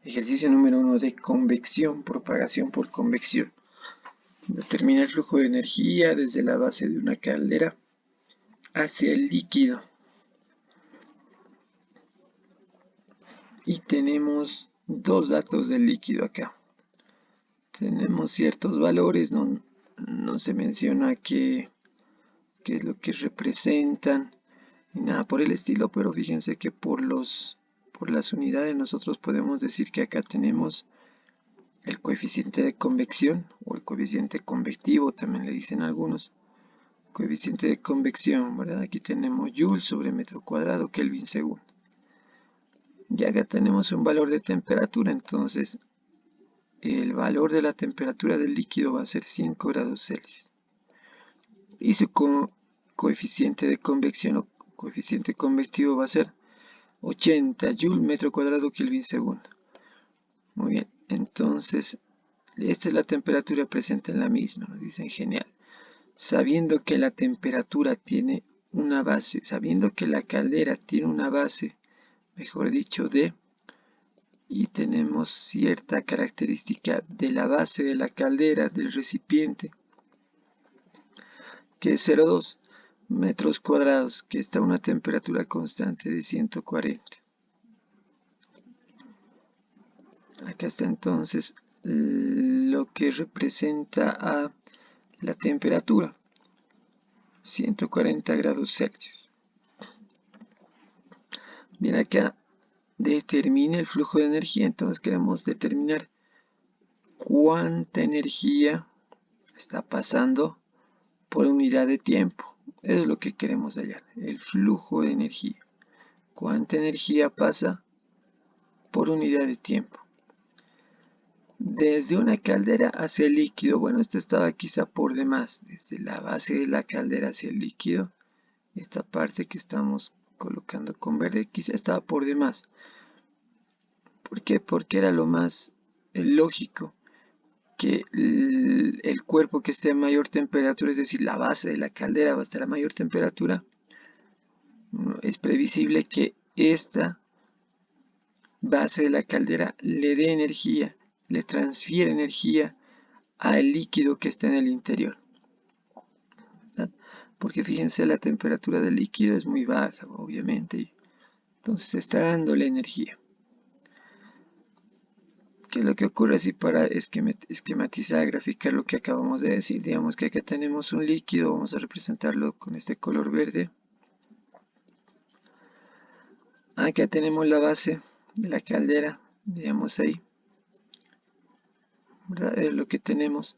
Ejercicio número 1 de convección, propagación por convección. Determina el flujo de energía desde la base de una caldera hacia el líquido. Y tenemos dos datos del líquido acá. Tenemos ciertos valores, no se menciona qué es lo que representan ni nada por el estilo, pero fíjense que por las unidades nosotros podemos decir que acá tenemos el coeficiente de convección o el coeficiente convectivo, también le dicen algunos. Coeficiente de convección, ¿verdad? Aquí tenemos Joule sobre metro cuadrado, Kelvin segundo. Y acá tenemos un valor de temperatura, entonces el valor de la temperatura del líquido va a ser 5 grados Celsius. Y su coeficiente de convección o coeficiente convectivo va a ser 80 Joule metro cuadrado Kelvin segundo. Muy bien, entonces esta es la temperatura presente en la misma, nos dicen genial. Sabiendo que la temperatura tiene una base, sabiendo que la caldera tiene una base, mejor dicho, D, y tenemos cierta característica de la base de la caldera, del recipiente, que es 0,2 metros cuadrados, que está a una temperatura constante de 140. Acá está entonces lo que representa a la temperatura, 140 grados Celsius. Bien, acá determina el flujo de energía, entonces queremos determinar cuánta energía está pasando por unidad de tiempo. Eso es lo que queremos hallar, el flujo de energía. ¿Cuánta energía pasa por unidad de tiempo? Desde una caldera hacia el líquido, bueno, esto estaba quizá por demás, desde la base de la caldera hacia el líquido, esta parte que estamos colocando con verde quizá estaba por demás. ¿Por qué? Porque era lo más lógico que el cuerpo que esté a mayor temperatura, es decir, la base de la caldera va a estar a mayor temperatura, es previsible que esta base de la caldera le dé energía, le transfiere energía al líquido que está en el interior. ¿Verdad? Porque fíjense, la temperatura del líquido es muy baja, obviamente, entonces está dándole energía. ¿Qué es lo que ocurre si para esquematizar, graficar lo que acabamos de decir? Digamos que acá tenemos un líquido, vamos a representarlo con este color verde. Acá tenemos la base de la caldera, digamos ahí, ¿verdad? Es lo que tenemos.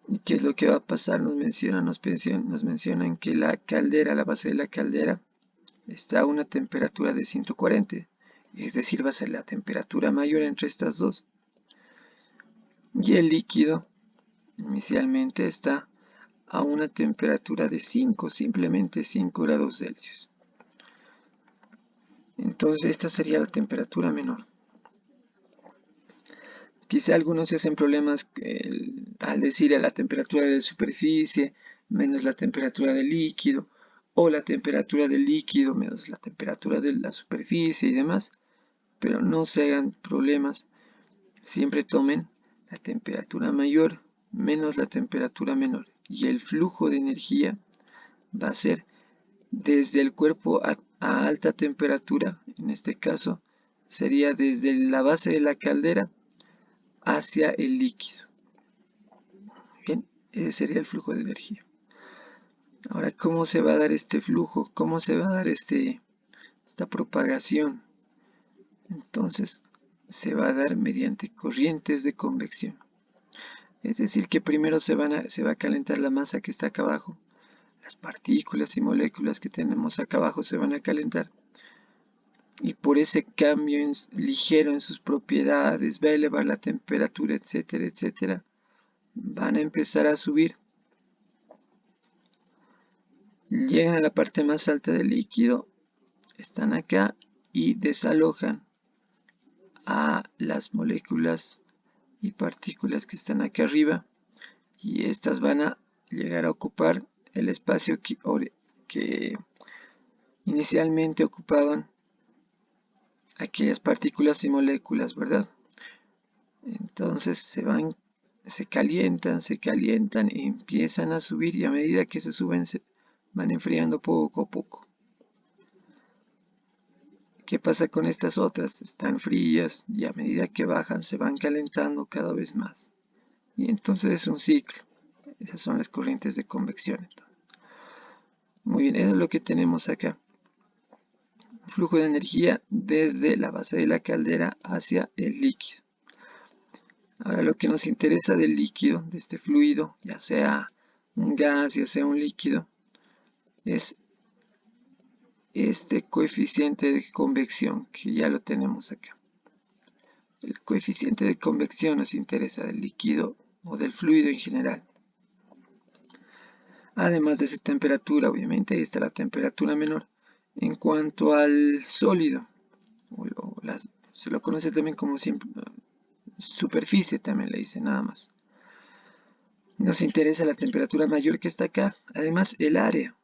¿Y qué es lo que va a pasar? Nos mencionan que la caldera, la base de la caldera, está a una temperatura de 140, es decir, va a ser la temperatura mayor entre estas dos. Y el líquido inicialmente está a una temperatura de 5, simplemente 5 grados Celsius. Entonces esta sería la temperatura menor. Quizá algunos se hacen problemas al decir a la temperatura de superficie menos la temperatura del líquido, o la temperatura del líquido menos la temperatura de la superficie y demás, pero no se hagan problemas. Siempre tomen la temperatura mayor menos la temperatura menor, y el flujo de energía va a ser desde el cuerpo a alta temperatura, en este caso sería desde la base de la caldera hacia el líquido. Bien, ese sería el flujo de energía. Ahora, ¿cómo se va a dar este flujo? ¿Cómo se va a dar esta propagación? Entonces, se va a dar mediante corrientes de convección. Es decir, que primero se va a calentar la masa que está acá abajo. Las partículas y moléculas que tenemos acá abajo se van a calentar. Y por ese cambio ligero en sus propiedades, va a elevar la temperatura, etcétera, etcétera. Van a empezar a subir. Llegan a la parte más alta del líquido, están acá y desalojan a las moléculas y partículas que están acá arriba, y estas van a llegar a ocupar el espacio que inicialmente ocupaban aquellas partículas y moléculas, ¿verdad? Entonces se calientan y empiezan a subir, y a medida que se suben se van enfriando poco a poco. ¿Qué pasa con estas otras? Están frías y a medida que bajan se van calentando cada vez más. Y entonces es un ciclo. Esas son las corrientes de convección. Muy bien, eso es lo que tenemos acá. Flujo de energía desde la base de la caldera hacia el líquido. Ahora lo que nos interesa del líquido, de este fluido, ya sea un gas, ya sea un líquido, es este coeficiente de convección, que ya lo tenemos acá. El coeficiente de convección nos interesa del líquido o del fluido en general. Además de su temperatura, obviamente, ahí está la temperatura menor. En cuanto al sólido, se lo conoce también como superficie, también le dice nada más. Nos interesa la temperatura mayor que está acá, además el área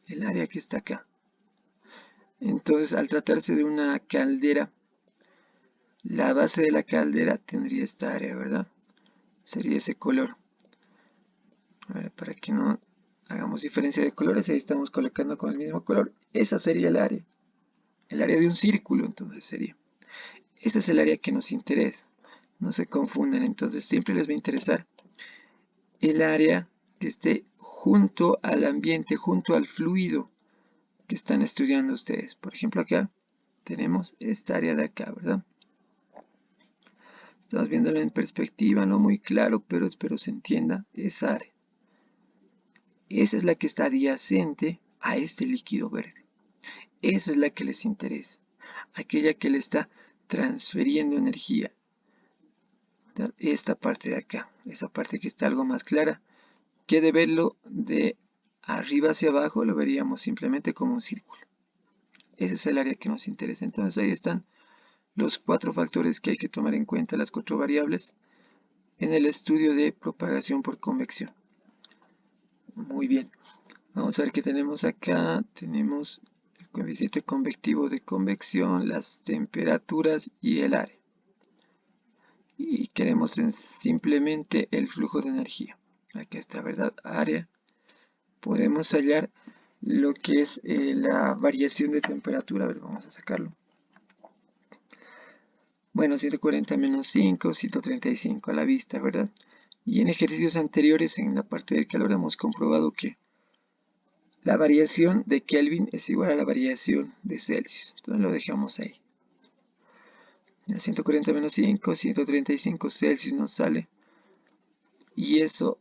que está acá. Entonces, al tratarse de una caldera, la base de la caldera tendría esta área, ¿verdad? Sería ese color. A ver, para que no hagamos diferencia de colores, ahí estamos colocando con el mismo color. Esa sería el área de un círculo, entonces sería. Ese es el área que nos interesa. No se confundan, entonces siempre les va a interesar el área que esté junto al ambiente, junto al fluido que están estudiando ustedes. Por ejemplo, acá tenemos esta área de acá, ¿verdad? Estamos viéndolo en perspectiva, no muy claro, pero espero se entienda esa área. Esa es la que está adyacente a este líquido verde. Esa es la que les interesa. Aquella que le está transfiriendo energía. Esta parte de acá, esa parte que está algo más clara, que de verlo de arriba hacia abajo lo veríamos simplemente como un círculo. Ese es el área que nos interesa. Entonces ahí están los 4 factores que hay que tomar en cuenta, las 4 variables, en el estudio de propagación por convección. Muy bien, vamos a ver qué tenemos acá. Tenemos el coeficiente convectivo de convección, las temperaturas y el área. Y queremos simplemente el flujo de energía. Aquí está, ¿verdad? Área. Podemos hallar lo que es la variación de temperatura. A ver, vamos a sacarlo. Bueno, 140 menos 5, 135 a la vista, ¿verdad? Y en ejercicios anteriores, en la parte del calor, hemos comprobado que la variación de Kelvin es igual a la variación de Celsius. Entonces lo dejamos ahí. El 140 menos 5, 135 Celsius nos sale. Y esa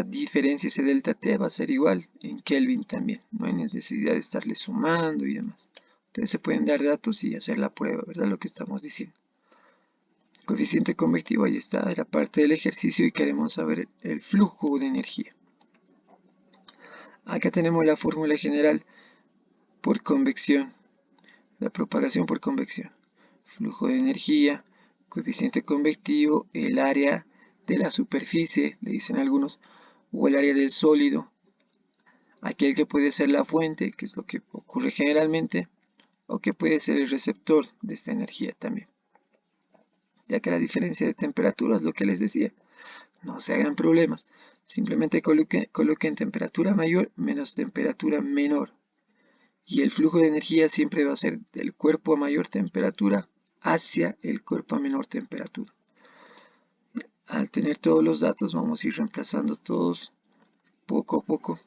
diferencia, ese delta T va a ser igual en Kelvin también. No hay necesidad de estarle sumando y demás. Entonces se pueden dar datos y hacer la prueba, ¿verdad? Lo que estamos diciendo. Coeficiente convectivo, ahí está, era parte del ejercicio y queremos saber el flujo de energía. Acá tenemos la fórmula general por convección, la propagación por convección. Flujo de energía, coeficiente convectivo, el área de la superficie, le dicen algunos, o el área del sólido, aquel que puede ser la fuente, que es lo que ocurre generalmente, o que puede ser el receptor de esta energía también. Ya que la diferencia de temperatura es lo que les decía. No se hagan problemas. Simplemente coloquen temperatura mayor menos temperatura menor. Y el flujo de energía siempre va a ser del cuerpo a mayor temperatura hacia el cuerpo a menor temperatura. Al tener todos los datos vamos a ir reemplazando todos poco a poco.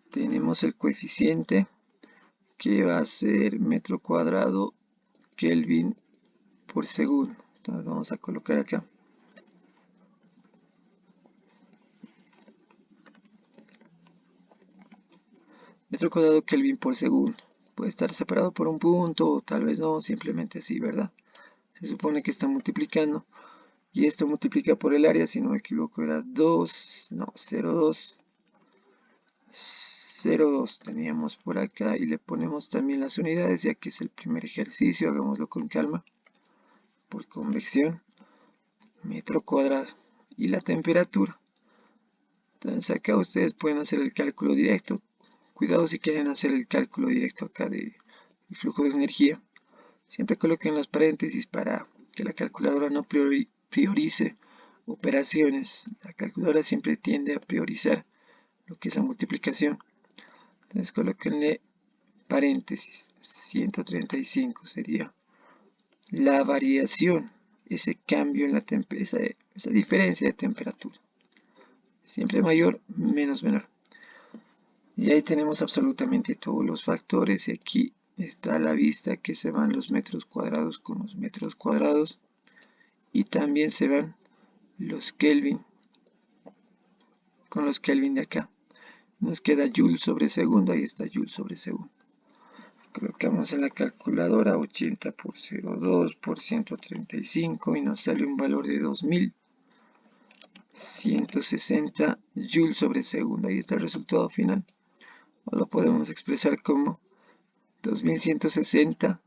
Tenemos el coeficiente que va a ser metro cuadrado Kelvin por segundo. Entonces vamos a colocar acá. Metro cuadrado Kelvin por segundo. Puede estar separado por un punto o tal vez no, simplemente así, ¿verdad? Se supone que está multiplicando. Y esto multiplica por el área, si no me equivoco era 2, no, 0,2. 0,2 teníamos por acá y le ponemos también las unidades, ya que es el primer ejercicio, hagámoslo con calma. Por convección, metro cuadrado. Y la temperatura. Entonces acá ustedes pueden hacer el cálculo directo. Cuidado si quieren hacer el cálculo directo acá de el flujo de energía. Siempre coloquen los paréntesis para que la calculadora no priorice operaciones. La calculadora siempre tiende a priorizar lo que es la multiplicación. Entonces colóquenle paréntesis. 135 sería la variación, ese cambio en la esa diferencia de temperatura. Siempre mayor, menos menor. Y ahí tenemos absolutamente todos los factores. Y aquí está a la vista que se van los metros cuadrados con los metros cuadrados. Y también se van los Kelvin con los Kelvin de acá. Nos queda Joule sobre segundo. Ahí está Joule sobre segundo. Colocamos en la calculadora 80 por 0,2 por 135 y nos sale un valor de 2160 joules sobre segundo. Ahí está el resultado final. O lo podemos expresar como 2160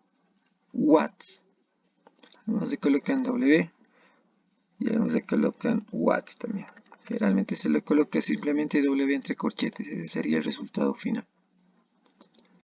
watts. Algunos se colocan W y algunos se colocan watt también. Generalmente se le coloca simplemente W entre corchetes. Ese sería el resultado final.